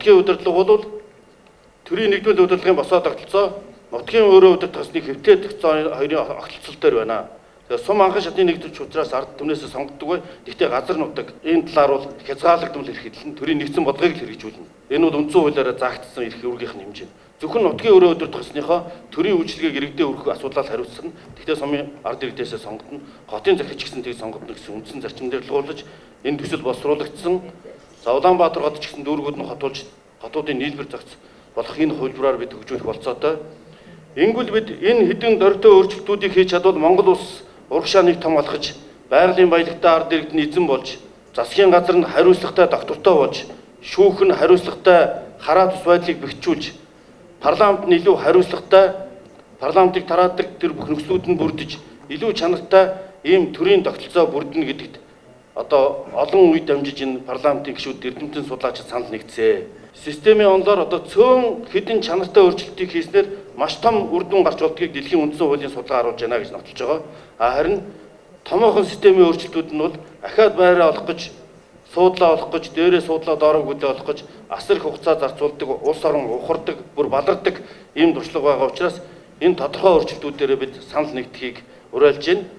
нутгийн удирдлага бол төрийн нэгдмэл удирдлагын босоо тогтолцоо, нутгийн өөрөө удирдах ёсны хэвтээ тогтолцоо хоёрын огтлцол дээр байна. Тэгэхээр сум анхан шатны нэгдвч учраас ард түмнээс сонгогддог бай. Гэхдээ газар нутаг энэ талаар бол хязгаарлагдмал эрхэлэн төрийн нэгдсэн бодлогыг л хэрэгжүүлнэ. Энэ бол үндсэн хуулиараа заагдсан эрх үүргийнх нь хэмжээ. Зөвхөн нутгийн өөрөө удирдах ёсныхоо төрийн үйлчлэгийг иргэдээ өргөх асуудлаар хариуцсан. Гэхдээ сумын ард иргэдээсээ сонгогдно. Хотын захирч гэсэн тийг сонгогдно гэсэн үндсэн зарчим дээр туулж энэ төсөл боловсруулагдсан. За Улаанбаатар хот ч гэсэн дүүргүүд нь хотуулж хотуудын нийлбэр зохиц болох энэ хувилбараар бид хөгжүүлэх болцоотой. Ингүүл бид энэ хэдэн дөрвтэй өөрчлөлтүүдийг хийж чадвал Монгол улс урагшааныг том болгож, байгалийн баялагтай ард иргэд нь эзэн болж, засгийн газар нь хариуцлагатай доктортой болж, шүүх нь хариуцлагатай хараа тус байдлыг бэхжүүлж, парламент нь илүү хариуцлагатай парламентыг тараадаг тэр бүх нөхцлүүд нь бүрдэж, илүү чанартай ийм төрийн тогтолцоо бүрдэнэ гэдэгт одоо олон үед дамжиж энэ парламентын гишүүд эрдэмтэн судлаачид санал нэгдсэн. Системийн онлоор одоо цөөн хэдэн чанартай өөрчлөлтийг хийснээр маш том үр дүн гарч болдгийг дэлхийн үндсэн хуулийн судалгаа харуулж байна гэж нотолж байгаа. Харин томоохон системийн өөрчлөлтүүд нь бол ахаад байраа олох гэж, суудлаа олох гэж, дээрээ суудлаа доороо гүйлээ олох гэж асар их хугацаа зарцуулдаг, улс орон ухардаг, бүр балардаг ийм туршлага байгаа учраас энэ тодорхой өөрчлөлтүүдээр бид санал нэгдэхийг уриалж байна.